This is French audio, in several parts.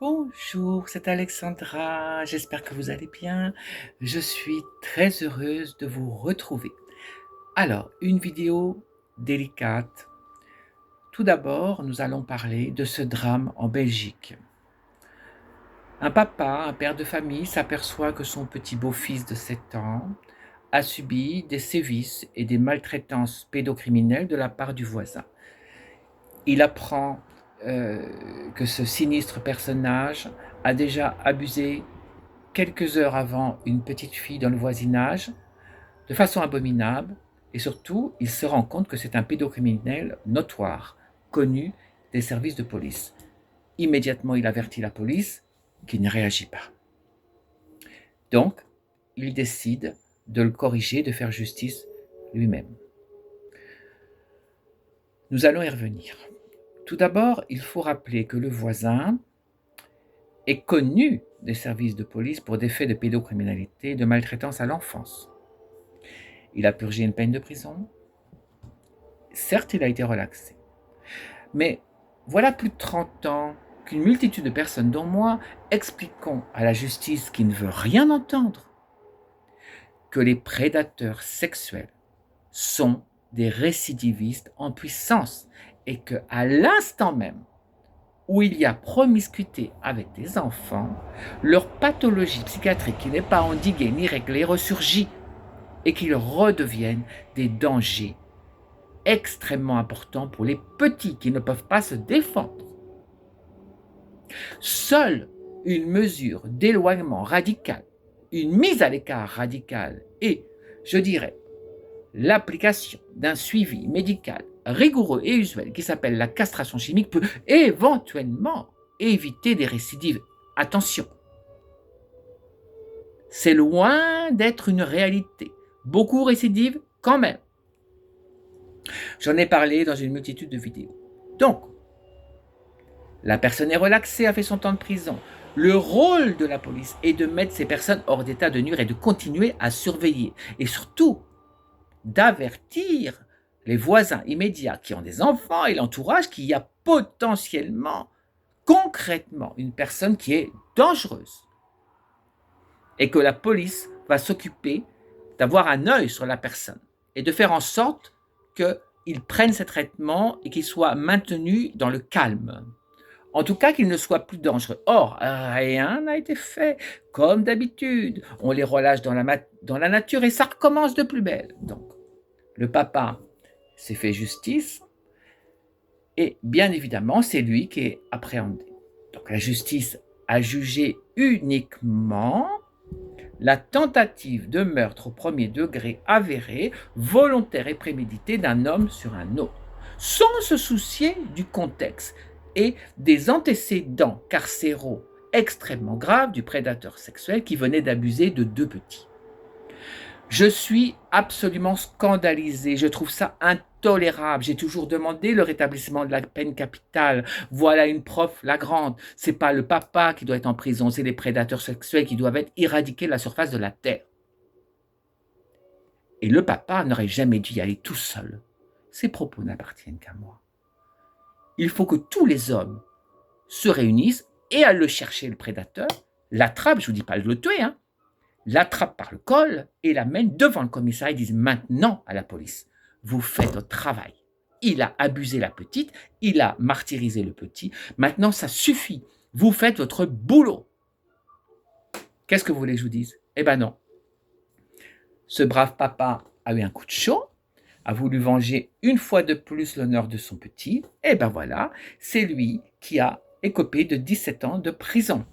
Bonjour, c'est Alexandra, j'espère que vous allez bien. Je suis très heureuse de vous retrouver. Alors, une vidéo délicate. Tout d'abord, nous allons parler de ce drame en Belgique. Un papa, un père de famille, s'aperçoit que son petit beau-fils de 7 ans a subi des sévices et des maltraitances pédocriminelles de la part du voisin. Il apprend que ce sinistre personnage a déjà abusé quelques heures avant une petite fille dans le voisinage, de façon abominable, et surtout, il se rend compte que c'est un pédocriminel notoire, connu des services de police. Immédiatement, il avertit la police, qui ne réagit pas. Donc, il décide de le corriger, de faire justice lui-même. Nous allons y revenir. Tout d'abord, il faut rappeler que le voisin est connu des services de police pour des faits de pédocriminalité et de maltraitance à l'enfance. Il a purgé une peine de prison. Certes, il a été relaxé. Mais voilà plus de 30 ans qu'une multitude de personnes, dont moi, expliquons à la justice qui ne veut rien entendre que les prédateurs sexuels sont des récidivistes en puissance et que à l'instant même où il y a promiscuité avec des enfants, leur pathologie psychiatrique qui n'est pas endiguée ni réglée ressurgit et qu'ils redeviennent des dangers extrêmement importants pour les petits qui ne peuvent pas se défendre. Seule une mesure d'éloignement radical, une mise à l'écart radicale et, je dirais, l'application d'un suivi médical rigoureux et usuel qui s'appelle la castration chimique peut éventuellement éviter des récidives. Attention, c'est loin d'être une réalité. Beaucoup récidivent quand même. J'en ai parlé dans une multitude de vidéos. Donc, la personne est relaxée, a fait son temps de prison. Le rôle de la police est de mettre ces personnes hors d'état de nuire et de continuer à surveiller. Et surtout, d'avertir les voisins immédiats qui ont des enfants et l'entourage qu'il y a potentiellement, concrètement, une personne qui est dangereuse. Et que la police va s'occuper d'avoir un œil sur la personne et de faire en sorte qu'il prenne ses traitements et qu'il soit maintenu dans le calme. En tout cas, qu'il ne soit plus dangereux. Or, rien n'a été fait. Comme d'habitude, on les relâche dans la nature et ça recommence de plus belle. Donc, le papa s'est fait justice et bien évidemment, c'est lui qui est appréhendé. Donc, la justice a jugé uniquement la tentative de meurtre au premier degré avérée, volontaire et préméditée d'un homme sur un autre, sans se soucier du contexte et des antécédents carcéraux extrêmement graves du prédateur sexuel qui venait d'abuser de 2 petits. Je suis absolument scandalisé, je trouve ça intolérable. J'ai toujours demandé le rétablissement de la peine capitale. Voilà une preuve flagrante. C'est pas le papa qui doit être en prison, c'est les prédateurs sexuels qui doivent être éradiqués de la surface de la terre. Et le papa n'aurait jamais dû y aller tout seul. Ces propos n'appartiennent qu'à moi. Il faut que tous les hommes se réunissent et aillent le chercher, le prédateur, l'attrape, je ne vous dis pas de le tuer, l'attrape par le col et l'amène devant le commissariat et disent maintenant à la police, vous faites votre travail. Il a abusé la petite, il a martyrisé le petit, maintenant ça suffit, vous faites votre boulot. Qu'est-ce que vous voulez que je vous dise? Eh ben non. Ce brave papa a eu un coup de chaud, a voulu venger une fois de plus l'honneur de son petit, et ben voilà, c'est lui qui a écopé de 17 ans de prison.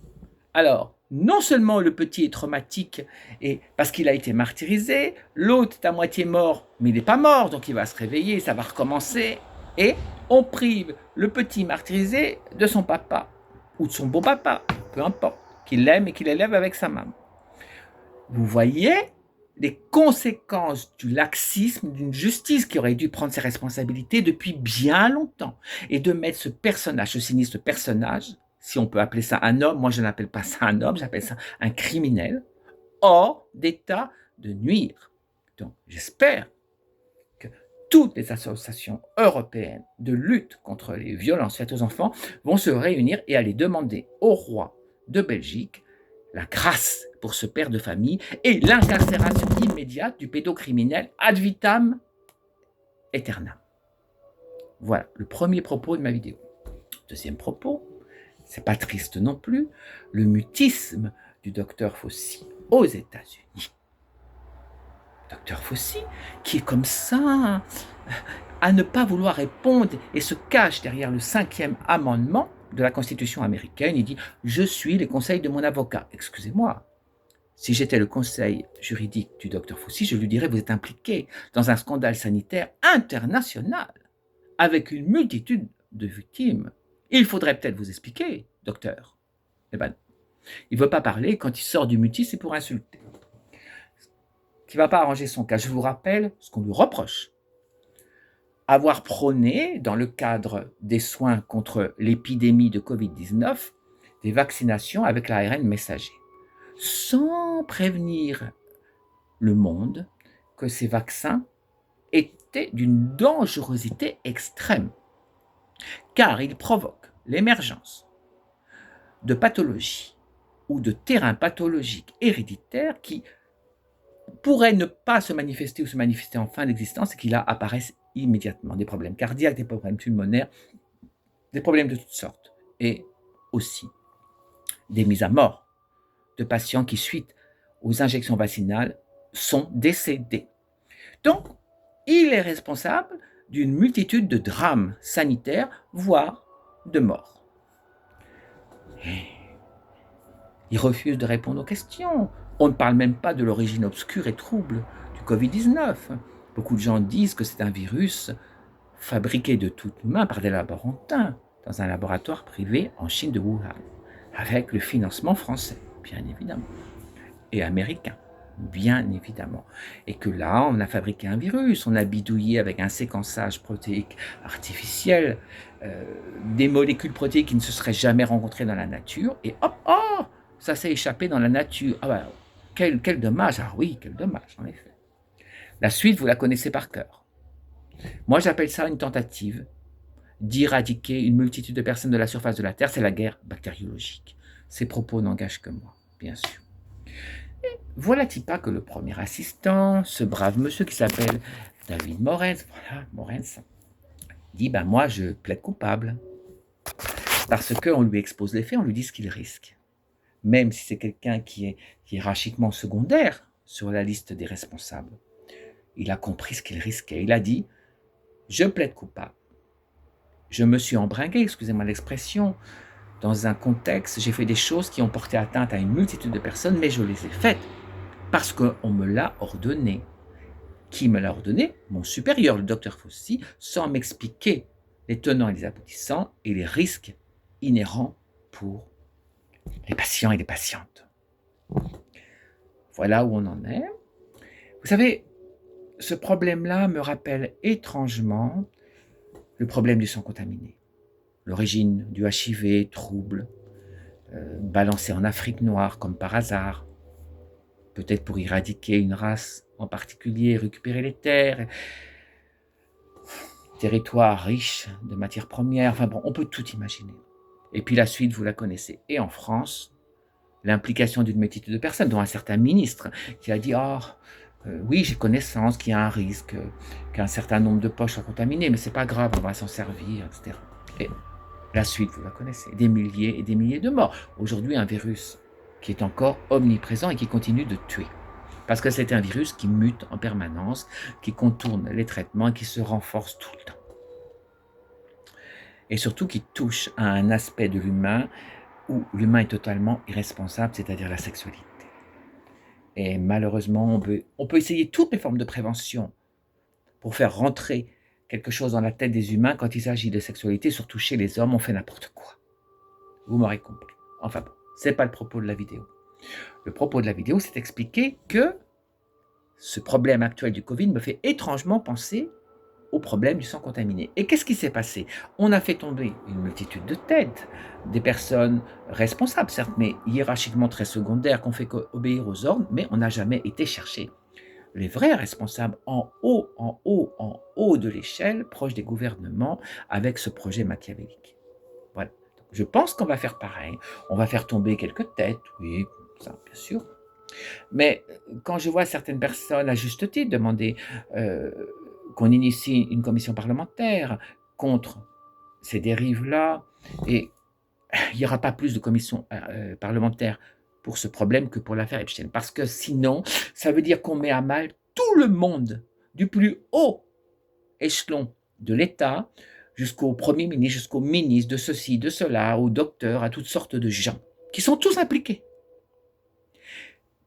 Alors, non seulement le petit est traumatique et parce qu'il a été martyrisé, l'autre est à moitié mort, mais il n'est pas mort, donc il va se réveiller, ça va recommencer, et on prive le petit martyrisé de son papa, ou de son beau papa, peu importe, qu'il l'aime et qu'il élève avec sa maman. Vous voyez les conséquences du laxisme d'une justice qui aurait dû prendre ses responsabilités depuis bien longtemps, et de mettre ce personnage, ce sinistre personnage, si on peut appeler ça un homme, moi je n'appelle pas ça un homme, j'appelle ça un criminel, hors d'état de nuire. Donc j'espère que toutes les associations européennes de lutte contre les violences faites aux enfants vont se réunir et aller demander au roi de Belgique la grâce pour ce père de famille et l'incarcération immédiate du pédocriminel ad vitam aeternam. Voilà le premier propos de ma vidéo. Deuxième propos, c'est pas triste non plus, le mutisme du docteur Fauci aux États-Unis. Docteur Fauci, qui est comme ça, à ne pas vouloir répondre et se cache derrière le 5e amendement de la Constitution américaine. Il dit « Je suis les conseils de mon avocat ». Excusez-moi, si j'étais le conseil juridique du docteur Fauci, je lui dirais « Vous êtes impliqué dans un scandale sanitaire international avec une multitude de victimes. Il faudrait peut-être vous expliquer, docteur. » Eh ben, il ne veut pas parler. Quand il sort du mutisme, c'est pour insulter. Qui ne va pas arranger son cas. Je vous rappelle ce qu'on lui reproche. Avoir prôné, dans le cadre des soins contre l'épidémie de Covid-19, des vaccinations avec l'ARN messager, sans prévenir le monde que ces vaccins étaient d'une dangerosité extrême, car ils provoquent l'émergence de pathologies ou de terrains pathologiques héréditaires qui pourraient ne pas se manifester ou se manifester en fin d'existence et qui là apparaissent immédiatement. Des problèmes cardiaques, des problèmes pulmonaires, des problèmes de toutes sortes. Et aussi des mises à mort de patients qui, suite aux injections vaccinales, sont décédés. Donc, il est responsable d'une multitude de drames sanitaires, voire de morts. Il refuse de répondre aux questions. On ne parle même pas de l'origine obscure et trouble du Covid-19. Beaucoup de gens disent que c'est un virus fabriqué de toutes mains par des laborantins dans un laboratoire privé en Chine de Wuhan, avec le financement français, bien évidemment, et américain, bien évidemment. Et que là, on a fabriqué un virus, on a bidouillé avec un séquençage protéique artificiel, des molécules protéiques qui ne se seraient jamais rencontrées dans la nature, et hop, oh, ça s'est échappé dans la nature. Ah bah, quel dommage, ah oui, quel dommage, en effet. La suite, vous la connaissez par cœur. Moi, j'appelle ça une tentative d'éradiquer une multitude de personnes de la surface de la Terre. C'est la guerre bactériologique. Ces propos n'engagent que moi, bien sûr. Et voilà-t-il pas que le premier assistant, ce brave monsieur qui s'appelle David Morens, voilà, Morens, dit, ben moi, je plaide coupable. Parce qu'on lui expose les faits, on lui dit ce qu'il risque. Même si c'est quelqu'un qui est hiérarchiquement secondaire sur la liste des responsables. Il a compris ce qu'il risquait. Il a dit « Je plaide coupable. Je me suis embringué, excusez-moi l'expression, dans un contexte, j'ai fait des choses qui ont porté atteinte à une multitude de personnes, mais je les ai faites parce qu'on me l'a ordonné. » Qui me l'a ordonné? Mon supérieur, le docteur Fauci, sans m'expliquer les tenants et les aboutissants et les risques inhérents pour les patients et les patientes. Voilà où on en est. Vous savez, ce problème-là me rappelle étrangement le problème du sang contaminé. L'origine du HIV, trouble, balancé en Afrique noire comme par hasard, peut-être pour éradiquer une race en particulier, récupérer les terres, territoires riches de matières premières, enfin bon, on peut tout imaginer. Et puis la suite, vous la connaissez. Et en France, l'implication d'une multitude de personnes, dont un certain ministre qui a dit « Oh, oui, j'ai connaissance qu'il y a un risque, qu'un certain nombre de poches soient contaminées, mais c'est pas grave, on va s'en servir, etc. » Et la suite, vous la connaissez, des milliers et des milliers de morts. Aujourd'hui, un virus qui est encore omniprésent et qui continue de tuer. Parce que c'est un virus qui mute en permanence, qui contourne les traitements et qui se renforce tout le temps. Et surtout qui touche à un aspect de l'humain où l'humain est totalement irresponsable, c'est-à-dire la sexualité. Et malheureusement, on peut essayer toutes les formes de prévention pour faire rentrer quelque chose dans la tête des humains. Quand il s'agit de sexualité, surtout chez les hommes, on fait n'importe quoi. Vous m'aurez compris. Enfin bon, c'est pas le propos de la vidéo. Le propos de la vidéo, c'est d'expliquer que ce problème actuel du Covid me fait étrangement penser au problème du sang contaminé. Et qu'est-ce qui s'est passé? On a fait tomber une multitude de têtes, des personnes responsables, certes, mais hiérarchiquement très secondaires, qu'on fait obéir aux ordres, mais on n'a jamais été chercher les vrais responsables en haut, en haut, en haut de l'échelle, proche des gouvernements, avec ce projet machiavélique. Voilà. Donc, je pense qu'on va faire pareil. On va faire tomber quelques têtes, oui, ça, bien sûr. Mais quand je vois certaines personnes, à juste titre, demander qu'on initie une commission parlementaire contre ces dérives-là, et il n'y aura pas plus de commissions parlementaires pour ce problème que pour l'affaire Epstein. Parce que sinon, ça veut dire qu'on met à mal tout le monde, du plus haut échelon de l'État jusqu'au Premier ministre, jusqu'au ministre de ceci, de cela, aux docteurs, à toutes sortes de gens, qui sont tous impliqués.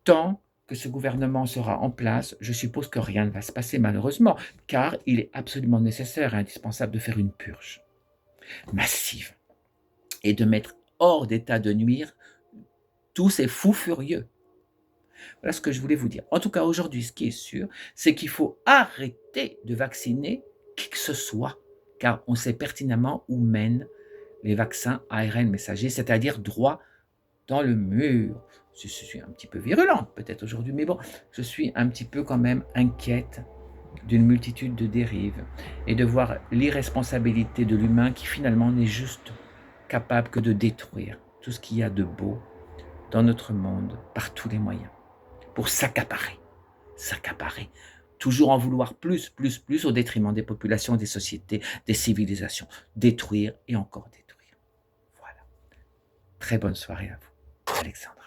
Tant que ce gouvernement sera en place, je suppose que rien ne va se passer malheureusement, car il est absolument nécessaire et indispensable de faire une purge massive et de mettre hors d'état de nuire tous ces fous furieux. Voilà ce que je voulais vous dire. En tout cas, aujourd'hui, ce qui est sûr, c'est qu'il faut arrêter de vacciner qui que ce soit, car on sait pertinemment où mènent les vaccins ARN messagers, c'est-à-dire droit dans le mur. Je suis un petit peu virulent peut-être aujourd'hui, mais bon, je suis un petit peu quand même inquiète d'une multitude de dérives et de voir l'irresponsabilité de l'humain qui finalement n'est juste capable que de détruire tout ce qu'il y a de beau dans notre monde par tous les moyens, pour s'accaparer, toujours en vouloir plus, plus, plus au détriment des populations, des sociétés, des civilisations, détruire et encore détruire. Voilà. Très bonne soirée à vous, Alexandre.